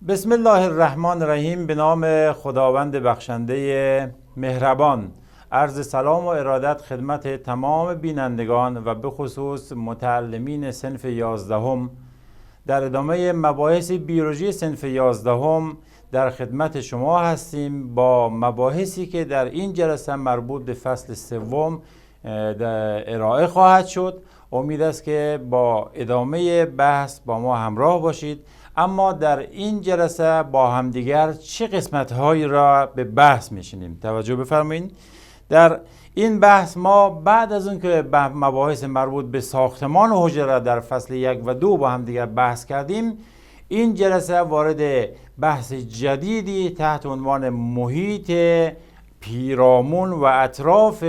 بسم الله الرحمن الرحیم. به نام خداوند بخشنده مهربان. عرض سلام و ارادت خدمت تمام بینندگان و به خصوص متعلمین صنف 11 در ادامه مباحث بیولوژی صنف 11 در خدمت شما هستیم با مباحثی که در این جلسه مربوط به فصل 3 ارائه خواهد شد. امید است که با ادامه بحث با ما همراه باشید. اما در این جلسه با همدیگر چه قسمت‌هایی را به بحث می‌شینیم؟ توجه بفرمایید. در این بحث ما بعد از اون که مباحث مربوط به ساختمان حجره در فصل 1 و 2 با همدیگر بحث کردیم، این جلسه وارد بحث جدیدی تحت عنوان محیط پیرامون و اطراف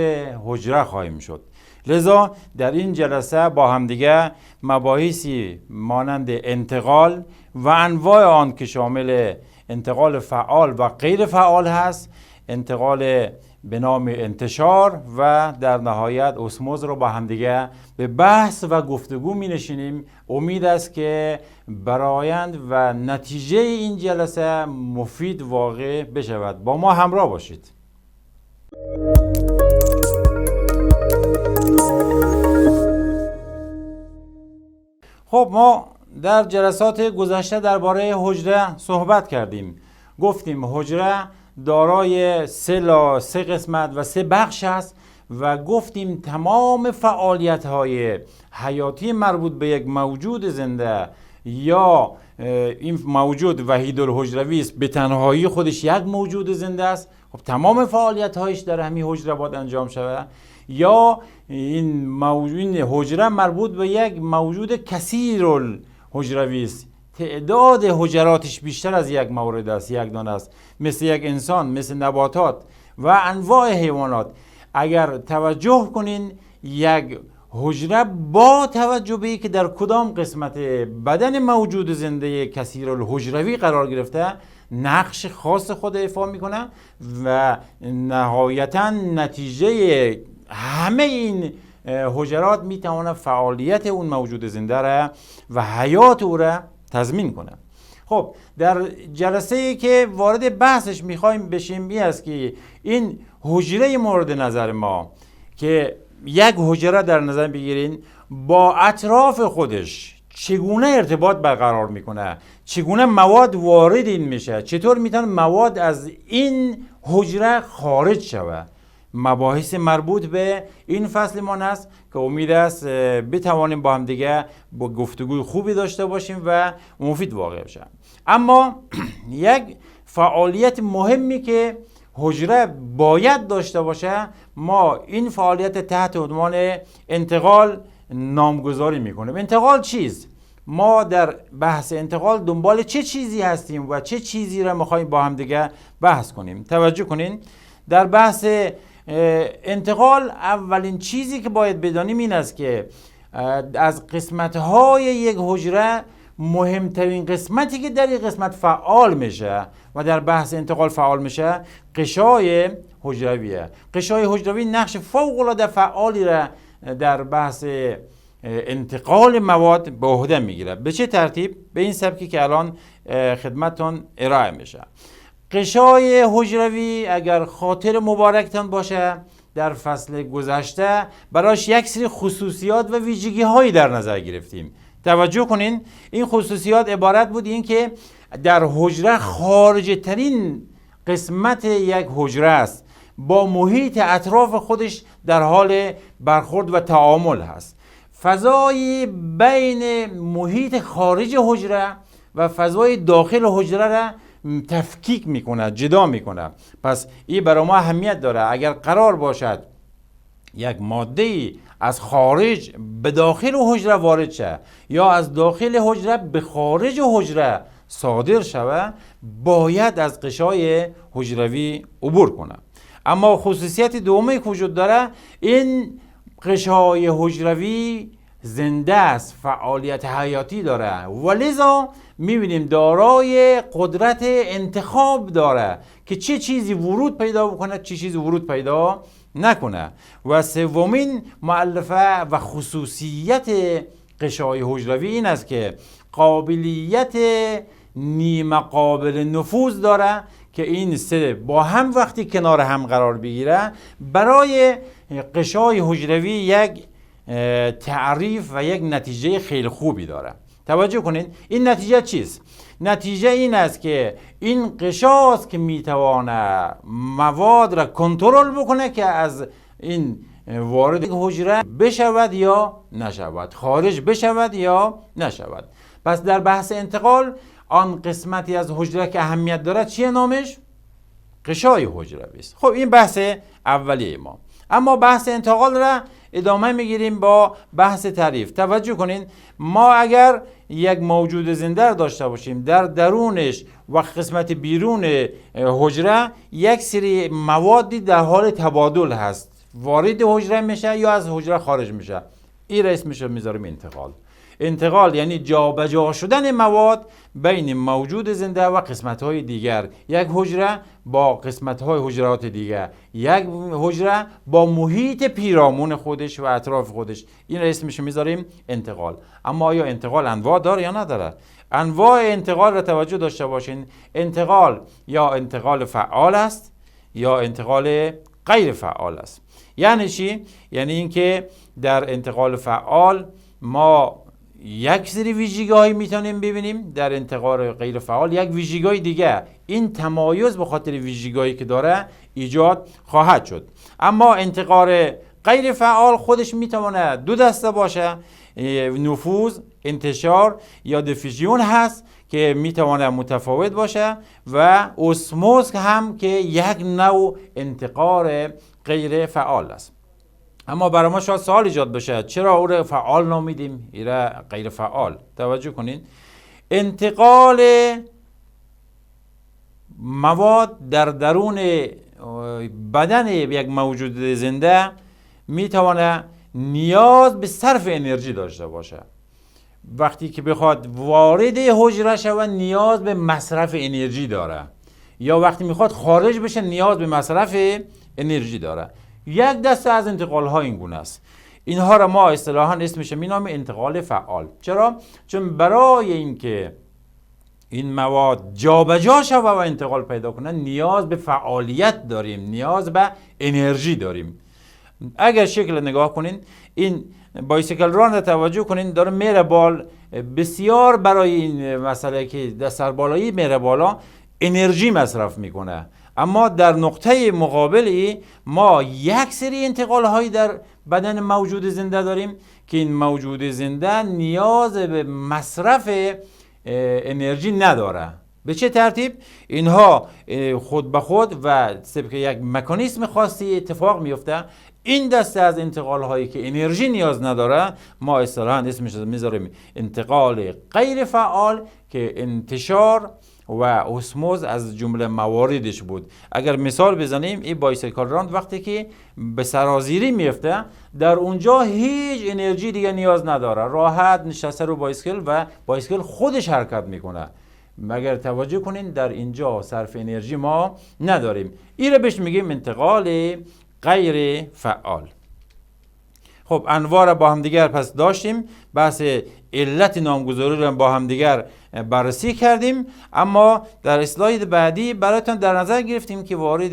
حجره خواهیم شد. لذا در این جلسه با همدیگر مباحثی مانند انتقال و انواع آن که شامل انتقال فعال و غیر فعال هست، انتقال به نام انتشار و در نهایت اسموز رو با همدیگه به بحث و گفتگو می نشینیم. امید است که برآیند و نتیجه این جلسه مفید واقع بشود. با ما همراه باشید. خب، ما در جلسات گذشته درباره حجره صحبت کردیم. گفتیم حجره دارای 3 قسمت و 3 بخش است و گفتیم تمام فعالیت‌های حیاتی مربوط به یک موجود زنده یا این موجود وحید الحجروی است، به تنهایی خودش یک موجود زنده است. خب تمام فعالیت‌هایش در همین حجره باید انجام شود، یا این حجره مربوط به یک موجود کثیر الحجروی است، تعداد حجراتش بیشتر از یک مورد است، یک دانه است، مثل یک انسان، مثل نباتات و انواع حیوانات. اگر توجه کنین، یک حجره با توجه به که در کدام قسمت بدن موجود زنده کثیر الحجروی قرار گرفته، نقش خاص خود ایفا میکنه و نهایتا نتیجه همه این حجرات میتونه فعالیت اون موجود زنده را و حیات او را تضمین کنه. خب، در جلسه ای که وارد بحثش میخوایم بشیم این است که این حجره مورد نظر ما که یک حجره در نظر بگیرین با اطراف خودش چگونه ارتباط برقرار میکنه، چگونه مواد وارد این میشه، چطور میتونه مواد از این حجره خارج شود. مباحث مربوط به این فصل ما است که امید است بتوانیم با هم دیگه با گفتگوی خوبی داشته باشیم و مفید واقع بشه. اما یک فعالیت مهمی که حجره باید داشته باشه، ما این فعالیت تحت عنوان انتقال نامگذاری میکنیم. انتقال چیست؟ ما در بحث انتقال دنبال چه چیزی هستیم و چه چیزی را میخوایم با هم دیگه بحث کنیم؟ توجه کنین، در بحث انتقال اولین چیزی که باید بدانیم این است که از قسمت‌های یک حجره مهمترین قسمتی که در این قسمت فعال میشه و در بحث انتقال فعال میشه غشای حجرویه. غشای حجروی نقش فوق‌العاده فعالی را در بحث انتقال مواد به عهده میگیره. به چه ترتیب؟ به این سبکی که الان خدمتتون ارائه میشه. غشای حجروی اگر خاطر مبارکتان باشه، در فصل گذشته براش یک سری خصوصیات و ویژگی هایی در نظر گرفتیم. توجه کنین، این خصوصیات عبارت بود این که در حجره خارج ترین قسمت یک حجره است، با محیط اطراف خودش در حال برخورد و تعامل هست. فضای بین محیط خارج حجره و فضای داخل حجره را تفکیک میکنه، جدا میکنه. پس این برای ما اهمیت داره. اگر قرار باشد یک ماده از خارج به داخل حجره وارد شه یا از داخل حجره به خارج حجره صادر شود، باید از غشای حجروی عبور کنه. اما خصوصیت دومی که وجود داره، این غشای حجروی زنده است، فعالیت حیاتی داره و لذا میبینیم دارای قدرت انتخاب داره که چه چیزی ورود پیدا بکنه، چه چیزی ورود پیدا نکنه. و سومین مؤلفه و خصوصیت غشای حجروی این است که قابلیت نیمه قابل نفوذ داره که این سه با هم وقتی کنار هم قرار بگیره برای غشای حجروی یک تعریف و یک نتیجه خیلی خوبی داره. توجه کنین این نتیجه چیست؟ نتیجه این است که این غشاست که میتونه مواد را کنترل بکنه که از این وارد حجره بشود یا نشود، خارج بشود یا نشود. پس در بحث انتقال آن قسمتی از حجره که اهمیت دارد چیه نامش؟ غشای حجروی است. خب این بحث اولیه ما. اما بحث انتقال را ادامه میگیریم با بحث تعریف. توجه کنین ما اگر یک موجود زنده را داشته باشیم در درونش و قسمت بیرون حجره یک سری موادی در حال تبادل هست، وارد حجره میشه یا از حجره خارج میشه، این را اسمش رو میذاریم انتقال. انتقال یعنی جابجا شدن مواد بین موجود زنده و قسمت‌های دیگر، یک حجره با قسمت‌های حجرات دیگر، یک حجره با محیط پیرامون خودش و اطراف خودش، این اسمش میذاریم انتقال. اما آیا انتقال انواع داره یا نداره؟ انواع انتقال را توجه داشته باشین. انتقال یا انتقال فعال است یا انتقال غیر فعال است. یعنی چی؟ یعنی اینکه در انتقال فعال ما یک سری ویژگی‌هایی میتونیم ببینیم، در انتقال غیر فعال یک ویژگی دیگه. این تمایز به خاطر ویژگی‌هایی که داره ایجاد خواهد شد. اما انتقال غیر فعال خودش میتونه دو دسته باشه، نفوذ، انتشار یا دیفیوژن هست که میتونه متفاوت باشه و اسموس هم که یک نوع انتقال غیر فعال است. اما برای ما شاید سوال ایجاد بشه چرا او را فعال نامیدیم این را غیر فعال؟ توجه کنین انتقال مواد در درون بدن یک موجود زنده میتونه نیاز به صرف انرژی داشته باشه. وقتی که بخواد وارد حجره شود نیاز به مصرف انرژی داره، یا وقتی میخواد خارج بشه نیاز به مصرف انرژی داره. یک دسته از انتقال ها این گونه است. اینها را ما اصطلاحاً اسمش مینامیم انتقال فعال. چرا؟ چون برای اینکه این مواد جابجا شود و انتقال پیدا کنه نیاز به فعالیت داریم، نیاز به انرژی داریم. اگر شکل نگاه کنین این بایسیکل ران را توجه کنین داره میره بال، بسیار برای این مسئله که دستر بالایی میره بالا انرژی مصرف میکنه. اما در نقطه مقابلی ما یک سری انتقال هایی در بدن موجود زنده داریم که این موجود زنده نیاز به مصرف انرژی نداره. به چه ترتیب؟ اینها خود به خود و طبق یک مکانیسم خاصی اتفاق میفته. این دسته از انتقال هایی که انرژی نیاز نداره ما اصطلاحاً اسمش میذاریم انتقال غیر فعال که انتشار و اسموز از جمله مواردش بود. اگر مثال بزنیم این بایسیکل راند وقتی که به سرازیری میفته در اونجا هیچ انرژی دیگه نیاز نداره، راحت نشسته رو بایسیکل و بایسیکل خودش حرکت میکنه. مگر توجه کنین در اینجا صرف انرژی ما نداریم. این رو بهش میگیم انتقال غیر فعال. خب انواع را با هم دیگر پس داشتیم، بحث علت نامگذاری را با هم دیگر بررسی کردیم. اما در اسلاید بعدی براتون در نظر گرفتیم که وارد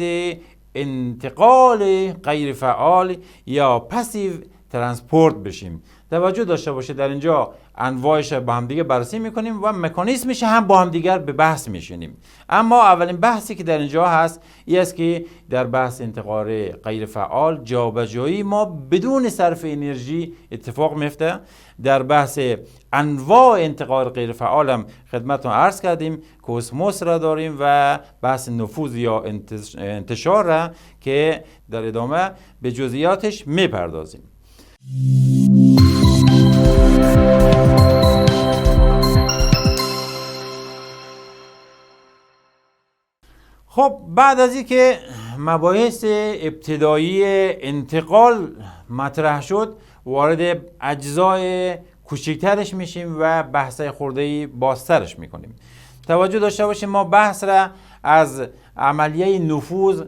انتقال غیر فعال یا پسیو ترانسپورت بشیم. توجه داشته باشه در اینجا انواعش با هم دیگه بررسی میکنیم و مکانیزمش هم با هم دیگر به بحث میشینیم. اما اولین بحثی که در اینجا هست این است که در بحث انتقال غیر فعال جابجایی ما بدون صرف انرژی اتفاق میفته. در بحث انواع انتقال غیر فعال هم خدمتتون عرض کردیم که اسموس را داریم و بحث نفوذ یا انتشار را که در ادامه به جزئیاتش میپردازیم. خب بعد از اینکه مباحث ابتدایی انتقال مطرح شد وارد اجزای کوچکترش میشیم و بحثای خورده‌ای بازترش میکنیم. توجه داشته باشیم ما بحث را از عملیه نفوذ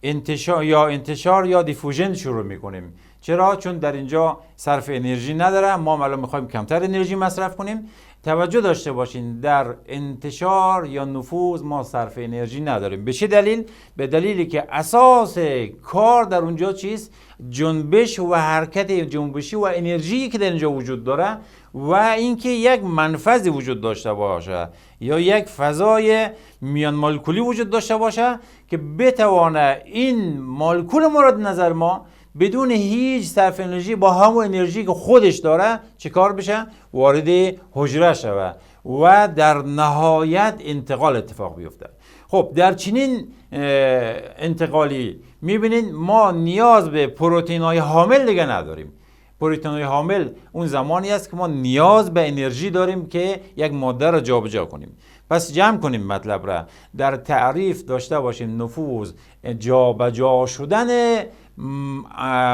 انتشار یا دیفوژن شروع میکنیم. چرا؟ چون در اینجا صرف انرژی نداره. ما الان میخوایم کمتر انرژی مصرف کنیم. توجه داشته باشین در انتشار یا نفوذ ما صرف انرژی نداریم. به چه دلیل؟ به دلیلی که اساس کار در اونجا چیست؟ جنبش و حرکت جنبشی و انرژی که در اینجا وجود داره و اینکه یک منفذی وجود داشته باشه یا یک فضای میان مولکولی وجود داشته باشه که بتوانه این مولکول مورد نظر ما بدون هیچ صرف انرژی با همون انرژی که خودش داره چه کار بشه؟ وارد حجره شوه و در نهایت انتقال اتفاق بیفته. خب در چنین انتقالی میبینید ما نیاز به پروتئین های حامل دیگه نداریم. پروتئین های حامل اون زمانی است که ما نیاز به انرژی داریم که یک ماده را جابجا کنیم. پس جمع کنیم مطلب را. در تعریف داشته باشیم نفوذ جابجا شدن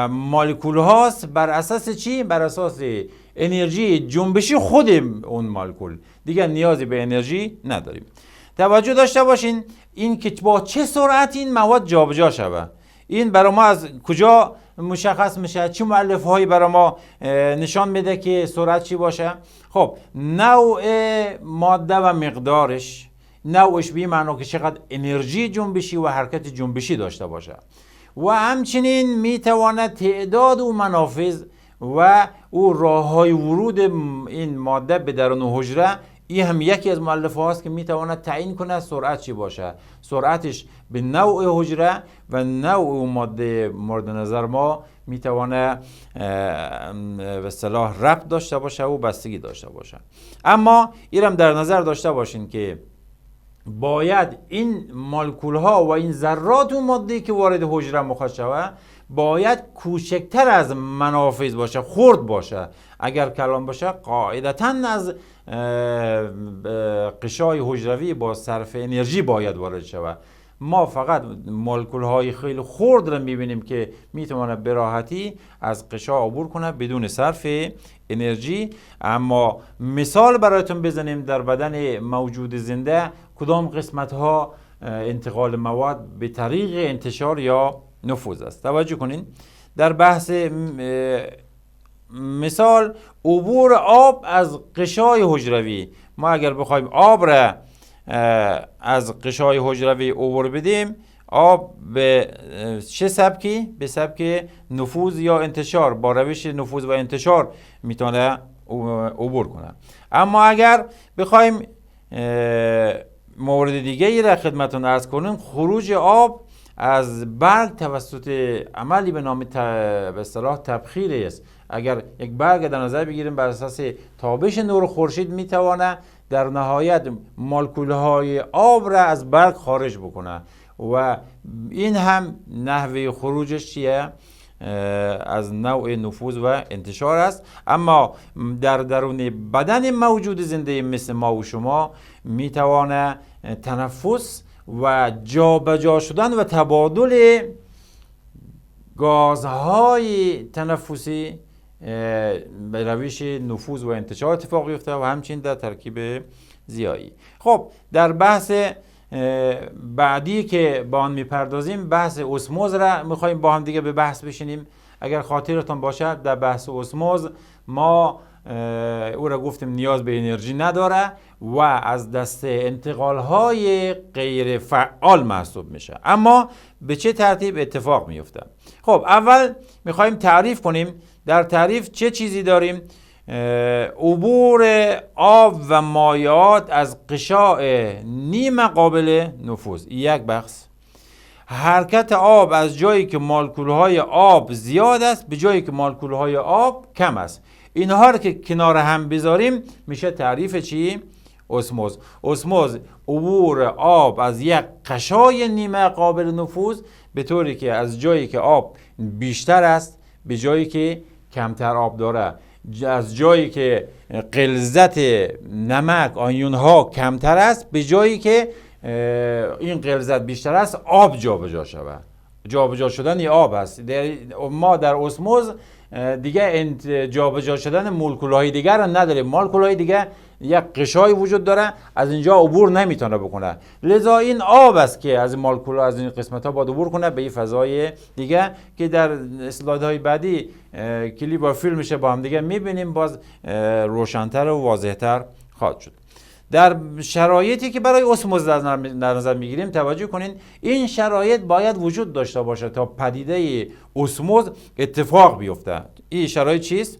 مولکول هاست بر اساس چی؟ بر اساس انرژی جنبشی خود اون مولکول. دیگه نیازی به انرژی نداریم. توجه داشته باشین این که با چه سرعت این مواد جابجا شوه. این برای ما از کجا مشخص میشه؟ چه مؤلف هایی برای ما نشان میده که سرعت چی باشه؟ خب نوع ماده و مقدارش، نوعش به معنی که چقدر انرژی جنبشی و حرکت جنبشی داشته باشه و همچنین میتواند تعداد و منافذ و او راه های ورود این ماده به درون حجره. این هم یکی از مؤلفه هاست که میتواند تعیین کنه سرعت چی باشه. سرعتش به نوع حجره و نوع ماده مورد نظر ما میتونه به اصطلاح ربط داشته باشه و بستگی داشته باشه. اما اینم در نظر داشته باشین که باید این مولکول ها و این ذرات و ماده‌ای که وارد حجره مخواهد شود باید کوچکتر از منافذ باشه، خرد باشه. اگر کلان باشه قاعدتاً از غشای حجروی با صرف انرژی باید وارد شود. ما فقط مولکول های خیلی خرد را میبینیم که میتونه به راحتی از غشا عبور کنه بدون صرف انرژی. اما مثال برایتون بزنیم در بدن موجود زنده کدام قسمت ها انتقال مواد به طریق انتشار یا نفوذ است. توجه کنین در بحث مثال عبور آب از غشای حجروی. ما اگر بخوایم آب را از غشای حجروی عبور بدیم، آب به چه سبکی؟ به سبک نفوذ یا انتشار، با روش نفوذ و انتشار میتونه عبور کنه. اما اگر بخوایم مورد دیگه ای را خدمتتون عرض کنیم، خروج آب از برگ توسط عملی به نام به اصطلاح تبخیر است. اگر یک برگ در نظر بگیریم بر اساس تابش نور خورشید میتونه در نهایت مولکول های آب را از برگ خارج بکنه و این هم نحوه خروجش چیه؟ از نوع نفوذ و انتشار است. اما در درون بدن موجود زنده مثل ما و شما میتونه تنفس و جابجا شدن و تبادل گازهای تنفسی به روش نفوذ و انتشار اتفاق بیفته و همچنین در ترکیب زیایی. خب در بحث بعدی که با آن میپردازیم بحث اسموز را میخوایم با هم دیگه به بحث بشینیم. اگر خاطرتون باشه در بحث اسموز ما او را گفتیم نیاز به انرژی نداره و از دست انتقالهای غیر فعال محسوب میشه. اما به چه ترتیب اتفاق میفته؟ خب اول میخوایم تعریف کنیم. در تعریف چه چیزی داریم؟ عبور آب و مایعات از غشاء نیم قابل نفوذ، یک بخش. حرکت آب از جایی که مولکول‌های آب زیاد است به جایی که مولکول‌های آب کم است. اینها رو که کنار هم بذاریم میشه تعریف چی؟ اسموز. اسموز عبور آب از یک غشای نیمه قابل نفوذ به طوری که از جایی که آب بیشتر است به جایی که کمتر آب داره، از جایی که غلظت نمک آیون ها کمتر است به جایی که این غلظت بیشتر است آب جابجا شود. جابجا شدن آب است. ما در اسموز دیگه جابجا شدن مولکول‌های دیگر رو نداره. مولکول‌های دیگه یک قشای وجود داره، از اینجا عبور نمیتونه بکنه، لذا این آب است که از این مولکول‌ها از این قسمت‌ها باید عبور کنه به این فضای دیگه که در اسلایدهای بعدی کلیپ و فیلمش با هم دیگه میبینیم، باز روشن‌تر و واضح‌تر خواهد شد. در شرایطی که برای اسموز در نظر میگیریم توجه کنین، این شرایط باید وجود داشته باشه تا پدیده اسموز اتفاق بیفته. این شرایط چیست؟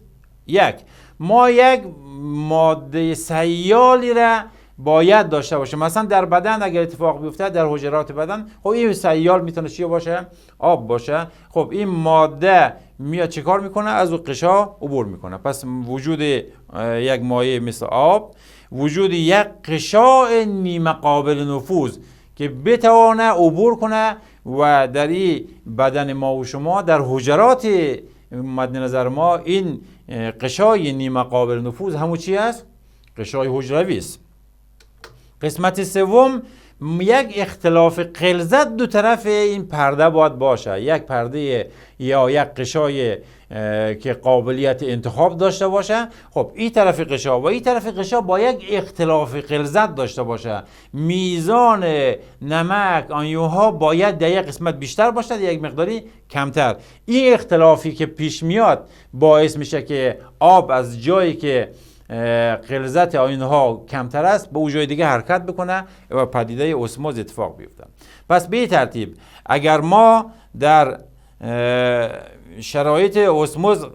ما یک ماده سیالی را باید داشته باشه. مثلا در بدن اگر اتفاق بیفته در حجرات بدن، خب این سیال میتونه چی باشه؟ آب باشه. خب این ماده میاد چه کار میکنه؟ از اون قشا عبور میکنه. پس وجود یک مایع مثل آب، وجود یک قشاء نیمه قابل نفوذ که بتوانه عبور کنه و در این بدن ما و شما در حجرات مد نظر ما این قشای نیمه قابل نفوذ همون چی است؟ قشای حجروی است. قسمت سوم، یک اختلاف غلظت دو طرف این پرده باید باشه. یک پرده یا یک قشای که قابلیت انتخاب داشته باشه. خب این طرف قشا و این طرف قشا با یک اختلاف غلظت داشته باشه. میزان نمک آیون‌ها باید در یک قسمت بیشتر باشه، در یک مقداری کمتر. این اختلافی که پیش میاد باعث میشه که آب از جایی که غلظت آیون‌ها کمتر است به اون جای دیگه حرکت بکنه و پدیده اسموز اتفاق بیفته. پس به این ترتیب اگر ما در شرایط اسموز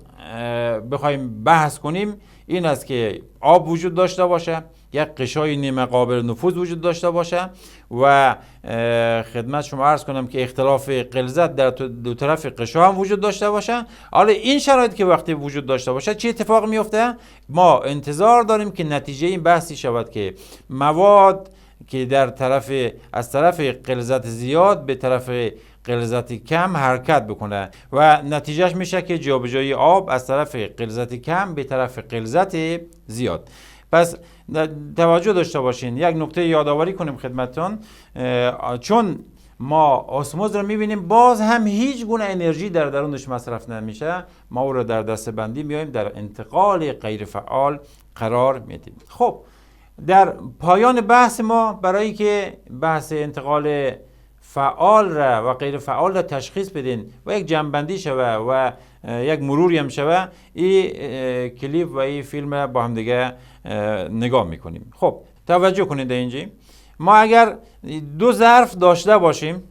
بخوایم بحث کنیم، این است که آب وجود داشته باشه، یک قشای نیمه قابل نفوذ وجود داشته باشه و خدمت شما عرض کنم که اختلاف غلظت در دو طرف قشا هم وجود داشته باشه. حالا این شرایط که وقتی وجود داشته باشه چه اتفاق میفته؟ ما انتظار داریم که نتیجه این بحثی شود که مواد که در از طرف غلظت زیاد به طرف غلظت کم حرکت بکنه و نتیجهش میشه که جابجایی آب از طرف غلظت کم به طرف غلظت زیاد. پس توجه داشته باشین، یک نکته یادآوری کنیم خدمتتون، چون ما اسموز رو میبینیم باز هم هیچ گونه انرژی در درونش مصرف نمیشه، ما او رو در دسته بندی میایم در انتقال غیر فعال قرار میدیم. خب در پایان بحث ما برای که بحث انتقال فعال را و غیر فعال را تشخیص بدین و یک جمع‌بندی شوه و یک مروری هم شوه، این کلیپ و این فیلم با هم دیگه نگاه میکنیم. خب توجه کنید اینجا ما اگر دو ظرف داشته باشیم،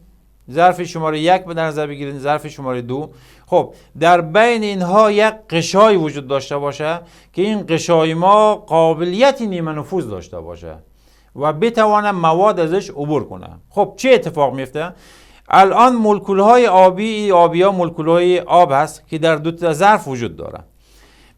ظرف شماره 1 به نظر بگیرید، ظرف شماره 2، خب در بین اینها یک قشای وجود داشته باشه که این قشای ما قابلیت نیمه نفوذ داشته باشه و بتوانه مواد ازش عبور کنه. خب چه اتفاق میفته؟ الان مولکول‌های آبی ها مولکول‌های آب هست که در دو ظرف وجود داره.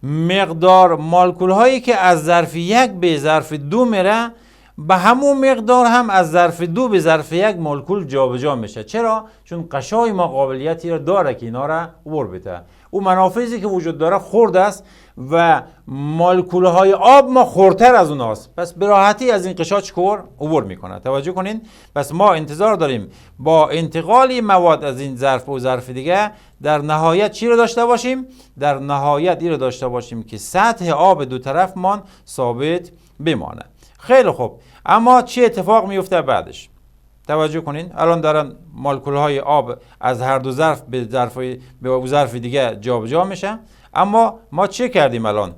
مقدار مولکول‌هایی که از ظرف 1 به ظرف 2 میره به همون مقدار هم از ظرف 2 به ظرف 1 مولکول جابجا میشه. چرا؟ چون قشای ما قابلیتی را داره که اینا را عبور بده. اون منافذی که وجود داره خرد است و مولکول‌های آب ما خردتر از اوناست، پس به راحتی از این قشا چکور عبور میکنه. توجه کنین. پس ما انتظار داریم با انتقال مواد از این ظرف و ظرف دیگه در نهایت چی رو داشته باشیم؟ در نهایت این رو داشته باشیم که سطح آب دو طرف مان ثابت بمانه. خیلی خوب، اما چه اتفاق میفته بعدش؟ توجه کنین. الان دارن مولکول‌های آب از هر دو ظرف به ظرف دیگه جابجا میشه، اما ما چه کردیم الان؟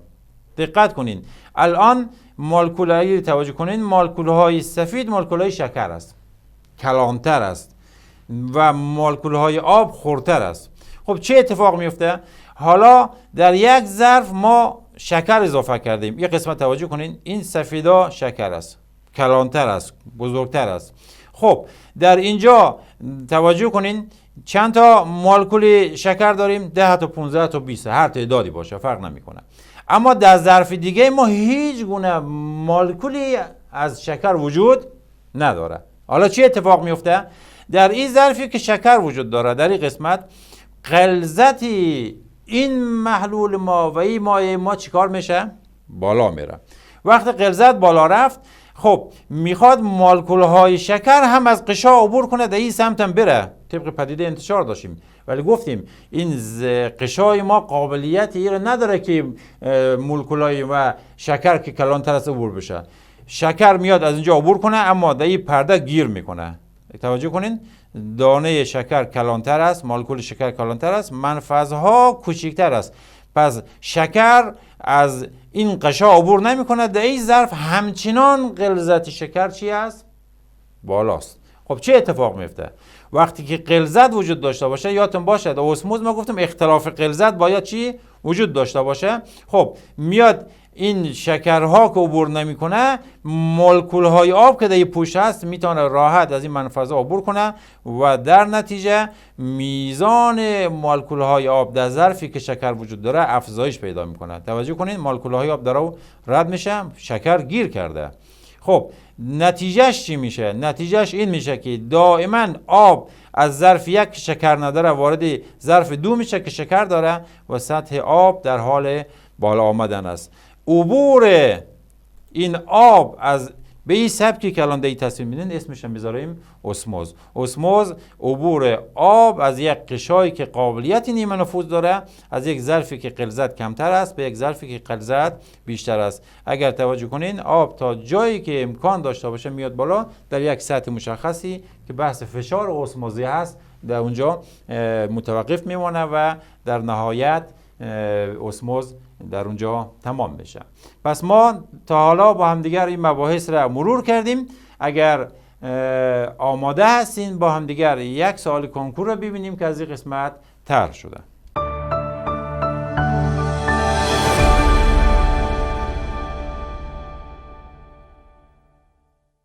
دقت کنین. الان مولکول‌های توجه کنین، مولکول‌های سفید مولکول‌های شکر است، کلانتر است و مولکول‌های آب خردتر است. خب چه اتفاق میفته؟ حالا در یک ظرف ما شکر اضافه کردیم. یه قسمت توجه کنین، این سفیدا شکر است، کلانتر است، بزرگتر است. خب در اینجا توجه کنین چند تا مولکول شکر داریم؟ 10 تا 15 تا 20 هر تعدادی باشه فرق نمیکنه. اما در ظرف دیگه ما هیچ گونه مولکولی از شکر وجود نداره. حالا چه اتفاق میفته؟ در این ظرفی که شکر وجود داره در این قسمت غلظت این محلول ما و این مایع ما چیکار میشه؟ بالا میره. وقتی غلظت بالا رفت، خب میخواد مولکول های شکر هم از غشا عبور کنه، در این سمت هم بره، طبق پدیده انتشار داشتیم. ولی گفتیم این غشای ما قابلیت این رو نداره که مولکول های و شکر که کلانتر است عبور بشه. شکر میاد از اینجا عبور کنه اما در این پرده گیر میکنه. توجه کنین، دانه شکر کلانتر است، مولکول شکر کلانتر است، منفذها کوچکتر است. پس شکر از این غشا عبور نمیکنه. در این ظرف همچنان غلظت شکر چی است؟ بالاست. خب چه اتفاق میفته وقتی که غلظت وجود داشته باشه؟ یادتون باشه در اسموز ما گفتم اختلاف غلظت باید چی وجود داشته باشه. خب میاد این شکرها که عبور نمیکنه، مولکول های آب که در پوست هست میتونه راحت از این منفذ عبور کنه و در نتیجه میزان مولکول های آب در ظرفی که شکر وجود داره افزایش پیدا میکنه. توجه کنید، مولکول های آب داره رد میشه، شکر گیر کرده. خب نتیجهش چی میشه؟ نتیجهش این میشه که دائما آب از ظرف یک که شکر نداره وارد ظرف دو میشه که شکر داره و سطح آب در حال بالا آمدن است. عبور این آب از به این سبکی که الان در این تصویر میدین اسمش هم بذاریم اسموز. اسموز عبور آب از یک قشایی که قابلیت نیمه نفوذ داره از یک ظرفی که غلظت کمتر است به یک ظرفی که غلظت بیشتر است. اگر توجه کنین آب تا جایی که امکان داشته باشه میاد بالا در یک سطح مشخصی که بحث فشار اسموزی هست در اونجا متوقف میمونه و در نهایت اسموز در اونجا تمام بشه. پس ما تا حالا با همدیگر این مباحث را مرور کردیم. اگر آماده هستین با همدیگر یک سوال کنکور رو ببینیم که از این قسمت طرح شده.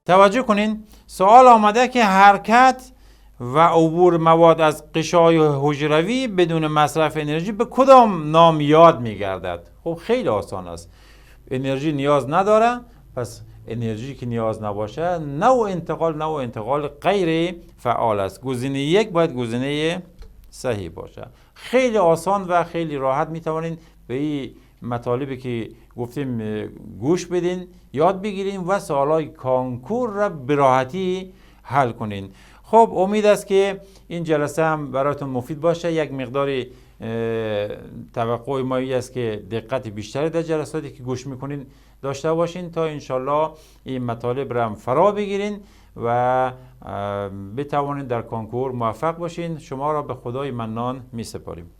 توجه کنین، سوال آمده که حرکت و عبور مواد از غشای حجروی بدون مصرف انرژی به کدام نام یاد می‌گردد؟ خب خیلی آسان است. انرژی نیاز نداره، پس انرژی که نیاز نباشه نوع انتقال غیر فعال است. گزینه یک باید گزینه صحیح باشه. خیلی آسان و خیلی راحت میتوانید به این مطالبی که گفتیم گوش بدین، یاد بگیرین و سوالای کنکور را به راحتی حل کنین. خب امید است که این جلسه هم براتون مفید باشه. یک مقداری توقع ما است که دقت بیشتری در جلساتی که گوش میکنین داشته باشین تا انشالله این مطالب را هم فرا بگیرین و بتوانید در کنکور موفق باشین. شما را به خدای منان می سپاریم.